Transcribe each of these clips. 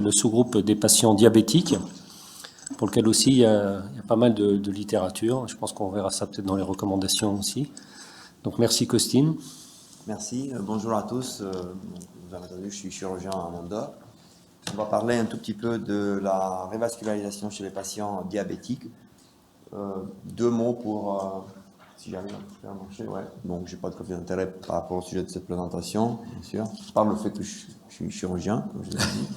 le sous-groupe des patients diabétiques, pour lequel aussi il y a pas mal de littérature. Je pense qu'on verra ça peut-être dans les recommandations aussi. Donc merci Costine. Merci, bonjour à tous. Vous avez entendu, je suis chirurgien à Mondor. On va parler un tout petit peu de la révascularisation chez les patients diabétiques. Deux mots pour, si j'arrive à faire marcher, ouais. Donc j'ai pas de conflit d'intérêt par rapport au sujet de cette présentation, bien sûr. Par le fait que je suis chirurgien, comme je l'ai dit.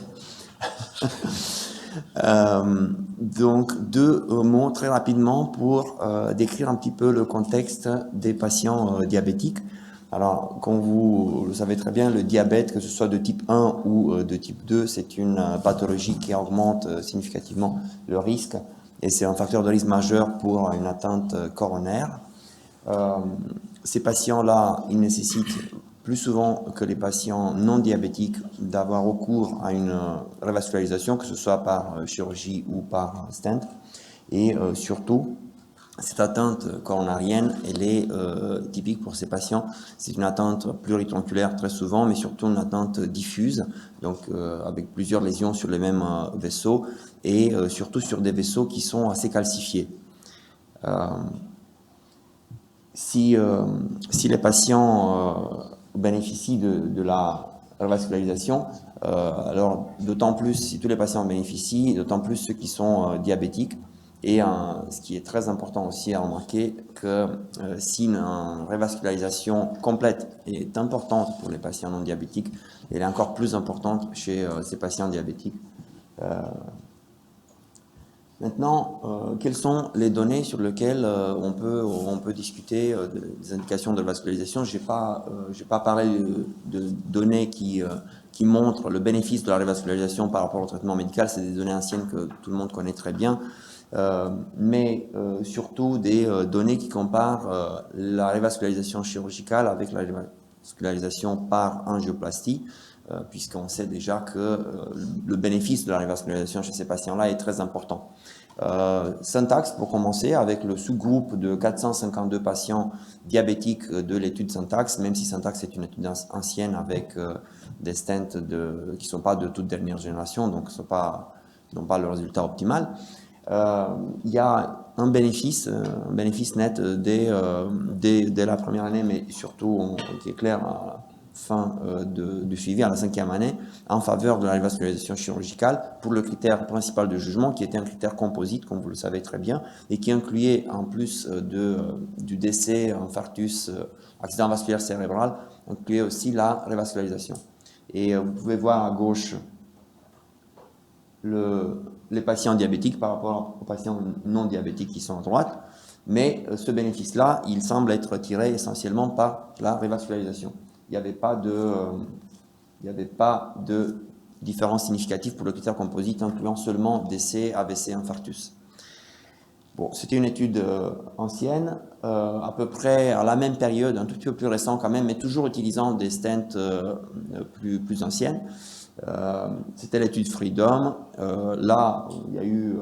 Donc deux mots très rapidement pour décrire un petit peu le contexte des patients diabétiques. Alors, comme vous le savez très bien, le diabète, que ce soit de type 1 ou de type 2, c'est une pathologie qui augmente significativement le risque et c'est un facteur de risque majeur pour une atteinte coronaire. Ces patients-là, ils nécessitent plus souvent que les patients non diabétiques d'avoir recours à une révascularisation, que ce soit par chirurgie ou par stent. Et surtout, cette atteinte coronarienne, elle est typique pour ces patients. C'est une atteinte pluritronculaire très souvent, mais surtout une atteinte diffuse, donc avec plusieurs lésions sur les mêmes vaisseaux et surtout sur des vaisseaux qui sont assez calcifiés. Si les patients bénéficient de la révascularisation, alors d'autant plus, si tous les patients en bénéficient, d'autant plus ceux qui sont diabétiques. Et ce qui est très important aussi à remarquer, que si une révascularisation complète est importante pour les patients non diabétiques, elle est encore plus importante chez ces patients diabétiques. Maintenant, quelles sont les données sur lesquelles on peut discuter des indications de vascularisation? Je n'ai pas parlé de données qui montrent le bénéfice de la révascularisation par rapport au traitement médical. C'est des données anciennes que tout le monde connaît très bien. Mais surtout des données qui comparent la révascularisation chirurgicale avec la révascularisation par angioplastie, puisqu'on sait déjà que le bénéfice de la révascularisation chez ces patients-là est très important. Syntax, pour commencer, avec le sous-groupe de 452 patients diabétiques de l'étude Syntax, même si Syntax est une étude ancienne avec des stents qui ne sont pas de toute dernière génération, donc n'ont pas le résultat optimal. Il y a un bénéfice net dès la première année, mais surtout qui est clair à la fin du suivi, à la 5e année, en faveur de la révascularisation chirurgicale pour le critère principal de jugement, qui était un critère composite, comme vous le savez très bien, et qui incluait, en plus du décès, infarctus, accident vasculaire cérébral, incluait aussi la révascularisation. Et vous pouvez voir à gauche les patients diabétiques par rapport aux patients non diabétiques qui sont à droite, mais ce bénéfice-là, il semble être tiré essentiellement par la révascularisation. Il n'y avait pas de différence significative pour le critère composite, incluant seulement décès, AVC, infarctus. Bon, c'était une étude ancienne, à peu près à la même période, un tout petit peu plus récent quand même, mais toujours utilisant des stents plus anciennes. C'était l'étude Freedom. Là, il y a eu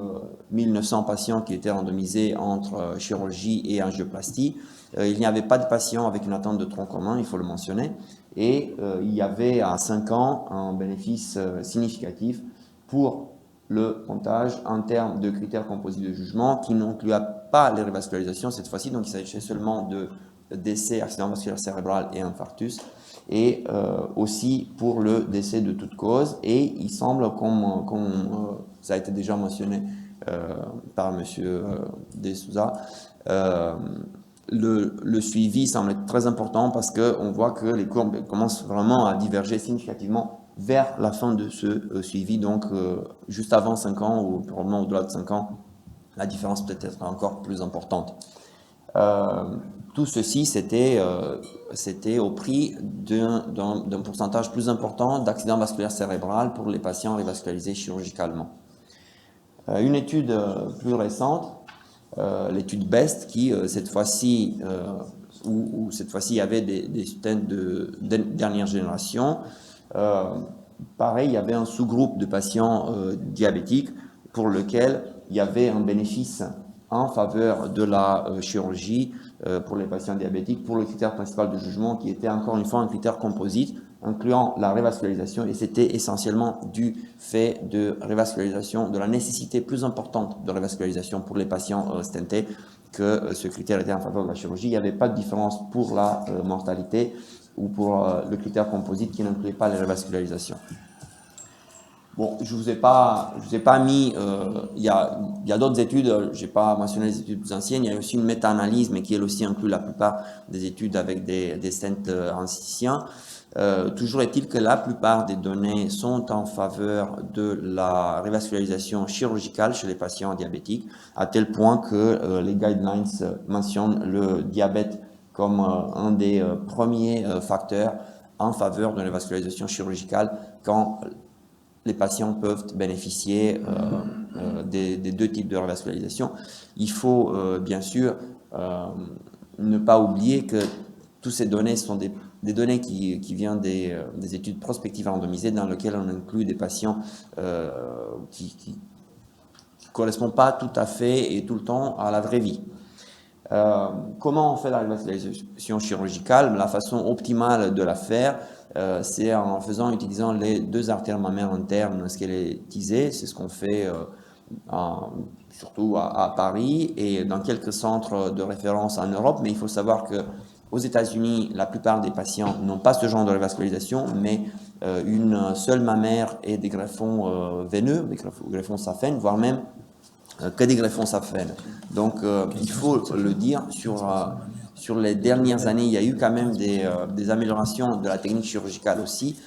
1900 patients qui étaient randomisés entre chirurgie et angioplastie. Il n'y avait pas de patients avec une atteinte de tronc commun, il faut le mentionner. Et il y avait à 5 ans un bénéfice significatif pour le comptage en termes de critères composites de jugement qui n'incluaient pas les révascularisations cette fois-ci. Donc il s'agissait seulement de décès, accident vasculaire cérébral et infarctus, et aussi pour le décès de toute cause. Et il semble, comme ça a été déjà mentionné par M. De Souza, le suivi semble être très important parce qu'on voit que les courbes commencent vraiment à diverger significativement vers la fin de ce suivi, donc juste avant 5 ans ou probablement au-delà de 5 ans, la différence peut être encore plus importante. Tout ceci, c'était au prix d'un pourcentage plus important d'accident vasculaire cérébral pour les patients révascularisés chirurgicalement. Une étude plus récente, l'étude BEST, qui cette fois-ci, où cette fois-ci il y avait des stents de dernière génération. Pareil, il y avait un sous-groupe de patients diabétiques pour lequel il y avait un bénéfice en faveur de la chirurgie pour les patients diabétiques, pour le critère principal de jugement qui était encore une fois un critère composite, incluant la révascularisation, et c'était essentiellement du fait de révascularisation, de la nécessité plus importante de révascularisation pour les patients stentés, que ce critère était en faveur de la chirurgie. Il n'y avait pas de différence pour la mortalité ou pour le critère composite qui n'incluait pas les révascularisations. Bon, je vous ai pas mis, il y a d'autres études, j'ai pas mentionné les études plus anciennes, il y a aussi une méta-analyse, mais qui elle aussi inclut la plupart des études avec des stents anciens. Toujours est-il que la plupart des données sont en faveur de la révascularisation chirurgicale chez les patients diabétiques, à tel point que les guidelines mentionnent le diabète comme un des premiers facteurs en faveur de la révascularisation chirurgicale quand les patients peuvent bénéficier des deux types de révascularisation. Il faut bien sûr ne pas oublier que toutes ces données sont des données qui viennent des études prospectives randomisées dans lesquelles on inclut des patients qui ne correspondent pas tout à fait et tout le temps à la vraie vie. Comment on fait la révascularisation chirurgicale? La façon optimale de la faire, c'est en utilisant les deux artères mammaires internes squelettisées. C'est ce qu'on fait surtout à Paris et dans quelques centres de référence en Europe. Mais il faut savoir que aux États-Unis, la plupart des patients n'ont pas ce genre de révascularisation, mais une seule mammaire et des greffons veineux, des greffons saphènes, voire même que des greffons saphènes. Donc, il faut le dire, sur les dernières années, il y a eu quand même des améliorations de la technique chirurgicale aussi,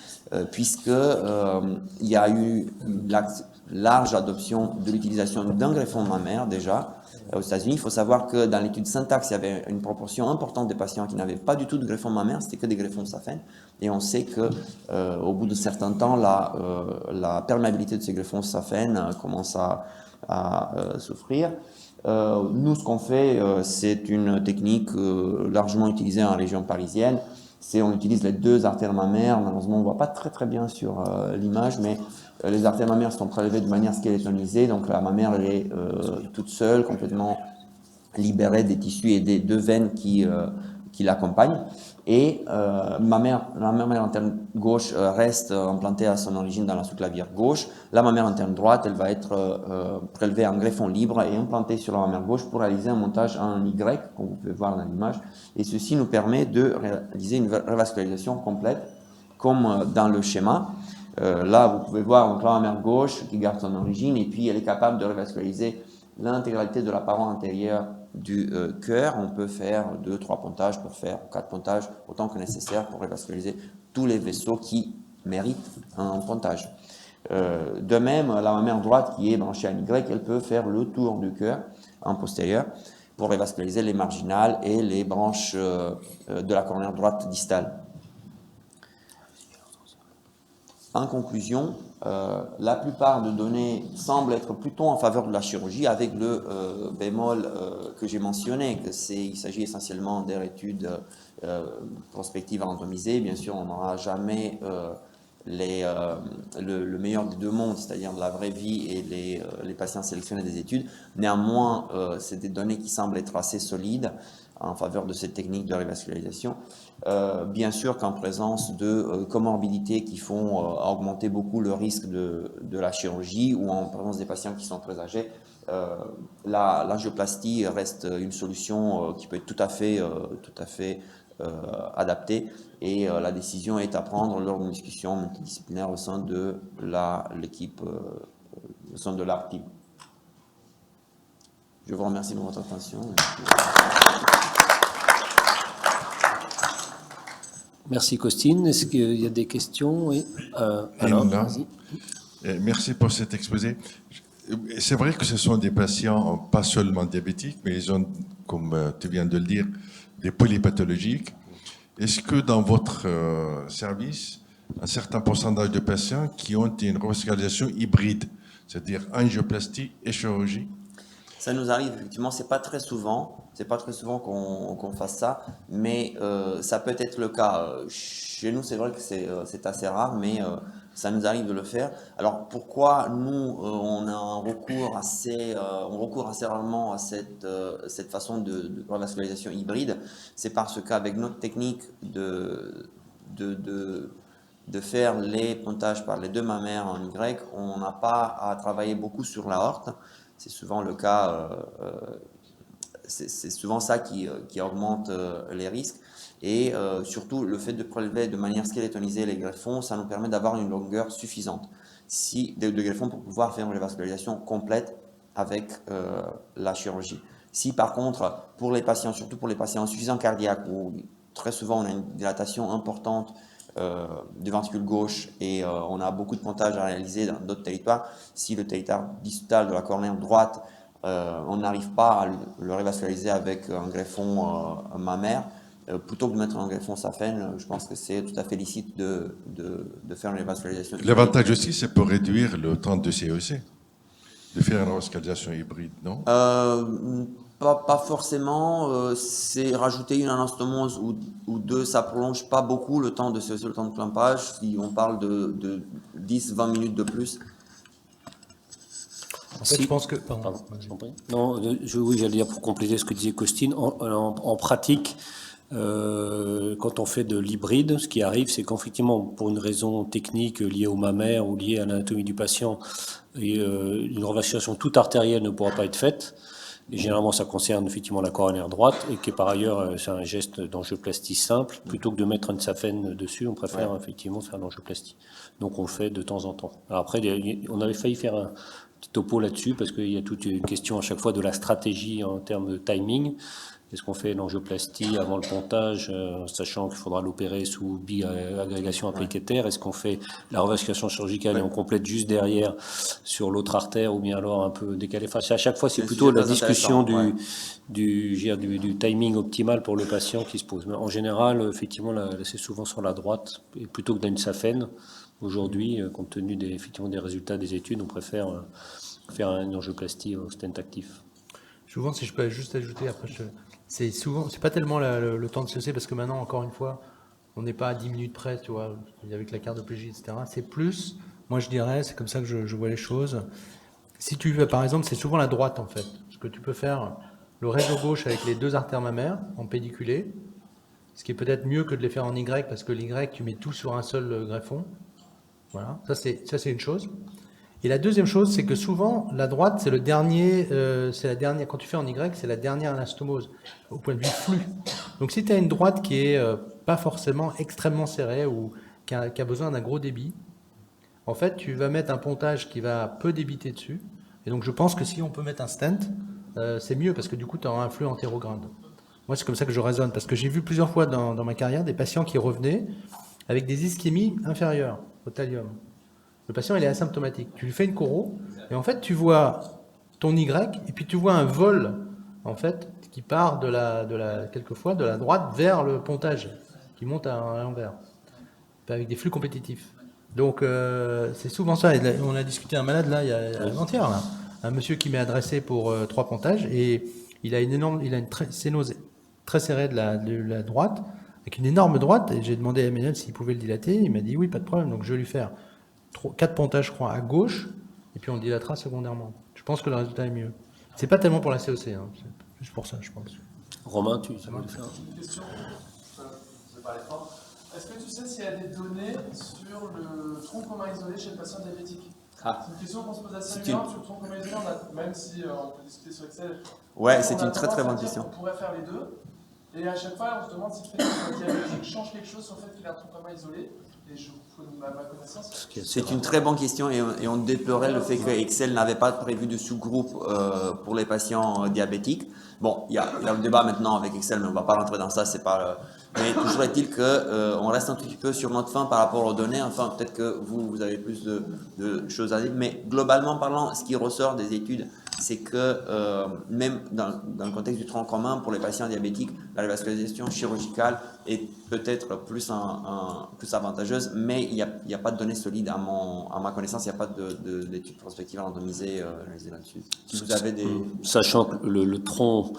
puisque il y a eu la large adoption de l'utilisation d'un greffon mammaire déjà aux États-Unis. Il faut savoir que dans l'étude Syntax, il y avait une proportion importante des patients qui n'avaient pas du tout de greffon mammaire, c'était que des greffons saphènes. Et on sait que au bout de certains temps, la perméabilité de ces greffons saphènes commence à souffrir. Nous, ce qu'on fait, c'est une technique largement utilisée en région parisienne. On utilise les deux artères mammaires. Malheureusement, on ne voit pas très bien sur l'image, mais les artères mammaires sont prélevées de manière squelettonisée. Donc la mammaire, elle est toute seule, complètement libérée des tissus et des deux veines qui l'accompagnent. Et la mammaire interne gauche reste implantée à son origine dans la sous-clavière gauche. La mammaire interne droite, elle va être prélevée en greffon libre et implantée sur la mammaire gauche pour réaliser un montage en Y, comme vous pouvez voir dans l'image. Et ceci nous permet de réaliser une révascularisation complète, comme dans le schéma. Là, vous pouvez voir donc, la mammaire gauche qui garde son origine, et puis elle est capable de révasculariser l'intégralité de la paroi antérieure du cœur. On peut faire 2-3 pontages pour faire 4 pontages, autant que nécessaire pour révasculariser tous les vaisseaux qui méritent un pontage. De même, la mammaire droite qui est branchée à Y, elle peut faire le tour du cœur en postérieur pour révasculariser les marginales et les branches de la coronaire droite distale. En conclusion, la plupart de données semblent être plutôt en faveur de la chirurgie, avec le bémol que j'ai mentionné, il s'agit essentiellement d'études prospectives randomisées. Bien sûr, on n'aura jamais le meilleur des deux mondes, c'est-à-dire de la vraie vie et les patients sélectionnés des études. Néanmoins, c'est des données qui semblent être assez solides en faveur de cette technique de révascularisation. Bien sûr qu'en présence de comorbidités qui font augmenter beaucoup le risque de la chirurgie, ou en présence des patients qui sont très âgés, l'angioplastie reste une solution qui peut être tout à fait adaptée, et la décision est à prendre lors d'une discussion multidisciplinaire au sein de l'équipe, au sein de l'ARC team. Je vous remercie de votre attention. Merci Costine. Est-ce qu'il y a des questions? Oui. Alors, vas-y. Merci pour cet exposé. C'est vrai que ce sont des patients pas seulement diabétiques, mais ils ont, comme tu viens de le dire, des polypathologiques. Est-ce que dans votre service, un certain pourcentage de patients qui ont une revascularisation hybride, c'est-à-dire angioplastie et chirurgie? Ça nous arrive, effectivement, c'est pas très souvent qu'on fasse ça, mais ça peut être le cas. Chez nous, c'est vrai que c'est assez rare, mais ça nous arrive de le faire. Alors pourquoi nous, on a un recours on recourt assez rarement à cette façon de revascularisation hybride? C'est parce qu'avec notre technique de de faire les pontages par les deux mammaires en Y, on n'a pas à travailler beaucoup sur l'aorte. C'est souvent le cas, c'est souvent ça qui augmente les risques. Et surtout, le fait de prélever de manière squelettonisée les greffons, ça nous permet d'avoir une longueur suffisante de greffons pour pouvoir faire une révascularisation complète avec la chirurgie. Si par contre, pour les patients, surtout pour les patients insuffisants cardiaques, où très souvent on a une dilatation importante du ventricule gauche et on a beaucoup de pontages à réaliser dans d'autres territoires, si le territoire distal de la cornère droite, on n'arrive pas à le révasculariser avec un greffon mammaire, plutôt que de mettre un greffon saphène, je pense que c'est tout à fait licite de faire une révascularisation. L'avantage aussi, c'est pour réduire le temps de CEC, de faire une révascularisation hybride, non? Pas forcément, c'est rajouter une anastomose ou deux, ça prolonge pas beaucoup le temps de CEC, le temps de clampage, si on parle de 10-20 minutes de plus. En fait, je pense que... Pardon. Non, oui, j'allais dire pour compléter ce que disait Costine, en pratique, quand on fait de l'hybride, ce qui arrive, c'est qu'effectivement, pour une raison technique liée au mammaire ou liée à l'anatomie du patient, une révascularisation toute artérielle ne pourra pas être faite. Et généralement, ça concerne effectivement la coronaire droite et qui par ailleurs, c'est un geste d'angioplastie simple. Plutôt que de mettre une saphène dessus, on préfère effectivement faire l'angioplastie. Donc on le fait de temps en temps. Alors après, on avait failli faire un petit topo là-dessus parce qu'il y a toute une question à chaque fois de la stratégie en termes de timing. Est-ce qu'on fait l'angioplastie avant le pontage, sachant qu'il faudra l'opérer sous bi-agrégation appliquataire? Est-ce qu'on fait la revascularisation chirurgicale et on complète juste derrière sur l'autre artère ou bien alors un peu décalé? Enfin, à chaque fois, c'est plutôt la discussion du timing optimal pour le patient qui se pose. Mais en général, effectivement, c'est souvent sur la droite, et plutôt que d'une saphène. Aujourd'hui, compte tenu effectivement des résultats des études, on préfère faire une angioplastie au stent actif. Souvent, si je peux juste ajouter, après, c'est pas tellement le temps de CEC, parce que maintenant, encore une fois, on n'est pas à 10 minutes près, tu vois, avec la cardioplégie, etc. C'est plus, moi je dirais, c'est comme ça que je vois les choses. Si tu veux, par exemple, c'est souvent la droite, en fait. Parce que tu peux faire le réseau gauche avec les deux artères mammaires en pédiculé, ce qui est peut-être mieux que de les faire en Y, parce que l'Y, tu mets tout sur un seul greffon. Voilà, ça c'est une chose. Et la deuxième chose, c'est que souvent, la droite, c'est la dernière, quand tu fais en Y, c'est la dernière anastomose, au point de vue flux. Donc si tu as une droite qui est pas forcément extrêmement serrée ou qui a besoin d'un gros débit, en fait, tu vas mettre un pontage qui va peu débiter dessus. Et donc je pense que si on peut mettre un stent, c'est mieux, parce que du coup, tu auras un flux antérograde. Moi, c'est comme ça que je raisonne, parce que j'ai vu plusieurs fois dans ma carrière des patients qui revenaient avec des ischémies inférieures au thallium. Le patient, il est asymptomatique. Tu lui fais une choro, et en fait, tu vois ton Y, et puis tu vois un vol, en fait, qui part quelquefois de la droite vers le pontage, qui monte à l'envers, avec des flux compétitifs. Donc, c'est souvent ça. Et on a discuté un malade, là, il y a avant-hier, là. Un monsieur qui m'est adressé pour 3 pontages, et il a une sténose très serrée de la droite, avec une énorme droite, et j'ai demandé à Emmanuel s'il pouvait le dilater, il m'a dit oui, pas de problème, donc je vais lui faire 4 pontages, je crois, à gauche, et puis on le dilatera secondairement. Je pense que le résultat est mieux. C'est pas tellement pour la CEC, hein. C'est juste pour ça, je pense. Romain, tu veux faire Une question, je vais parler fort. Est-ce que tu sais s'il y a des données sur le tronc commun isolé chez le patient diabétique? C'est une question qu'on se pose assez régulièrement sur le tronc commun isolé, même si on peut discuter sur Excel. Ouais, c'est une très très bonne question. On pourrait faire les deux, et à chaque fois on se demande si le fait que le diabétique change quelque chose sur le fait qu'il a un tronc commun isolé. Et ma connaissance. C'est une très bonne question et on déplorait le fait que Excel n'avait pas prévu de sous-groupe pour les patients diabétiques. Bon, il y a le débat maintenant avec Excel, mais on ne va pas rentrer dans ça. C'est pas. Mais toujours est-il que on reste un tout petit peu sur notre fin par rapport aux données. Enfin, peut-être que vous avez plus de choses à dire, mais globalement parlant, ce qui ressort des études, c'est que même dans le contexte du tronc commun, pour les patients diabétiques, la révascularisation chirurgicale est peut-être plus avantageuse, mais il n'y a pas de données solides à ma connaissance, il n'y a pas d'études prospectives randomisées là-dessus. Si vous avez des... Sachant que le tronc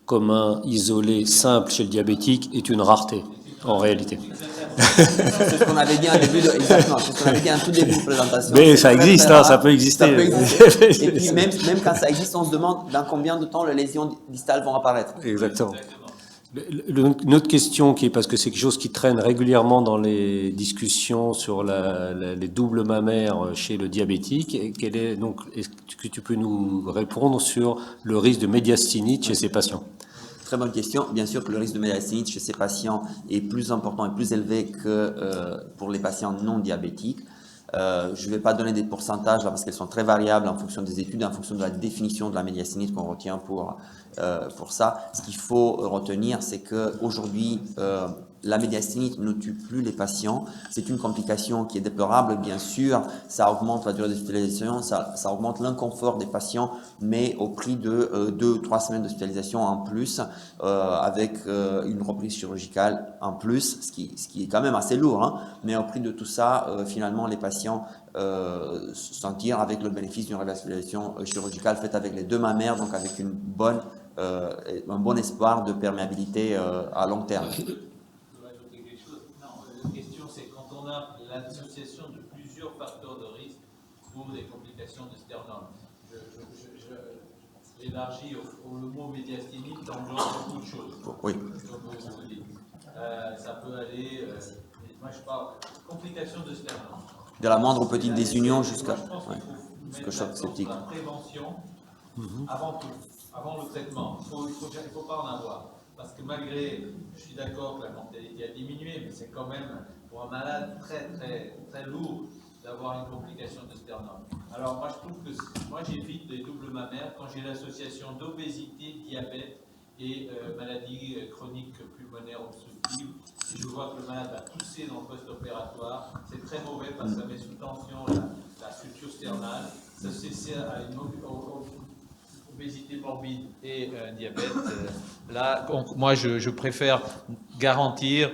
commun isolé simple chez le diabétique est une rareté, en réalité. C'est ce qu'on avait dit en début exactement, c'est ce qu'on avait dit en tout début de présentation. Mais ça existe, hein, ça peut exister. Ça peut exister. Et puis même quand ça existe, on se demande dans combien de temps les lésions distales vont apparaître. Exactement. Une autre question parce que c'est quelque chose qui traîne régulièrement dans les discussions sur les doubles mammaires chez le diabétique. Est-ce que tu peux nous répondre sur le risque de médiastinite chez ces patients? Très bonne question. Bien sûr que le risque de médiastinite chez ces patients est plus important et plus élevé que pour les patients non diabétiques. Je ne vais pas donner des pourcentages là parce qu'elles sont très variables en fonction des études, en fonction de la définition de la médiastinite qu'on retient pour ça. Ce qu'il faut retenir, c'est qu'aujourd'hui, la médiastinite ne tue plus les patients. C'est une complication qui est déplorable, bien sûr. Ça augmente la durée d'hospitalisation, ça augmente l'inconfort des patients, mais au prix de 2 ou 3 semaines d'hospitalisation en plus, avec une reprise chirurgicale en plus, ce qui est quand même assez lourd. Hein. Mais au prix de tout ça, finalement, les patients se sentir avec le bénéfice d'une revascularisation chirurgicale faite avec les 2 mammaires, donc avec un bon espoir de perméabilité à long terme. La question, c'est quand on a l'association de plusieurs facteurs de risque pour des complications de sternum. J'élargis le mot médiastinite englobe beaucoup de choses. Oui. Ça peut aller, moi je parle complications de sternum. De la moindre petite désunion jusqu'à choc septique. La prévention, avant tout, avant le traitement, il faut pas en avoir. Parce que malgré, je suis d'accord que la mortalité a diminué, mais c'est quand même pour un malade très très très lourd d'avoir une complication de sternum. Alors moi je trouve que moi j'évite les doubles mammaires quand j'ai l'association d'obésité, diabète et maladie chronique pulmonaire obstructive. Si je vois que le malade va tousser dans le post-opératoire, c'est très mauvais parce que ça met sous tension la structure sternale. Ça c'est à une obésité morbide et diabète. Là, moi, je préfère garantir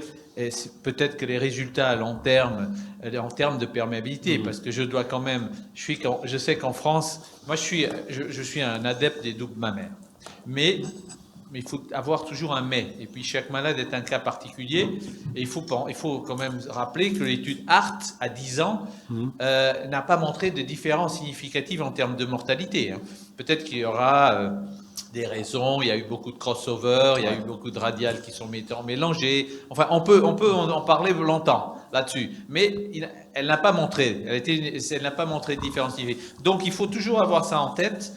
peut-être que les résultats à long terme, en termes de perméabilité, parce que je dois quand même, je sais qu'en France, moi, je suis un adepte des doubles mammaires, mais il faut avoir toujours un mais. Et puis chaque malade est un cas particulier. Et il faut quand même rappeler que l'étude ART à 10 ans n'a pas montré de différence significative en termes de mortalité. Hein. Peut-être qu'il y aura des raisons. Il y a eu beaucoup de crossover, il y a eu beaucoup de radiales qui sont mélangées. Enfin, on peut en parler longtemps là-dessus. Mais elle n'a pas montré. Elle n'a pas montré de différence significative. Donc il faut toujours avoir ça en tête.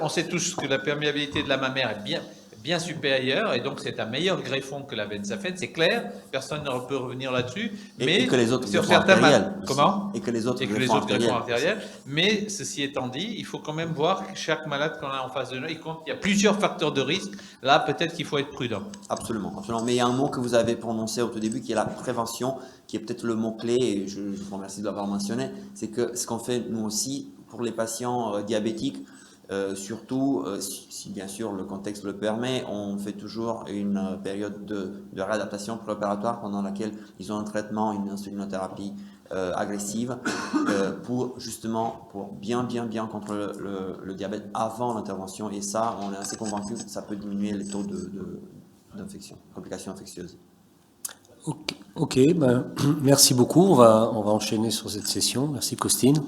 On sait tous que la perméabilité de la mammaire est bien supérieur, et donc c'est un meilleur greffon que la benzafène, c'est clair, personne ne peut revenir là-dessus. Et que les autres sur greffons artériels. Comment ? Et que les autres greffons artériels. Mais ceci étant dit, il faut quand même voir que chaque malade qu'on a en face de nous, il y a plusieurs facteurs de risque. Là, peut-être qu'il faut être prudent. Absolument, absolument. Mais il y a un mot que vous avez prononcé au tout début, qui est la prévention, qui est peut-être le mot-clé, et je vous remercie de l'avoir mentionné. C'est que ce qu'on fait nous aussi pour les patients diabétiques, surtout, si bien sûr le contexte le permet, on fait toujours une période de réadaptation préopératoire pendant laquelle ils ont un traitement, une insulinothérapie agressive pour bien contrôler le diabète avant l'intervention. Et ça, on est assez convaincu que ça peut diminuer les taux d'infection, complications infectieuses. Ok, merci beaucoup. On va enchaîner sur cette session. Merci Costine.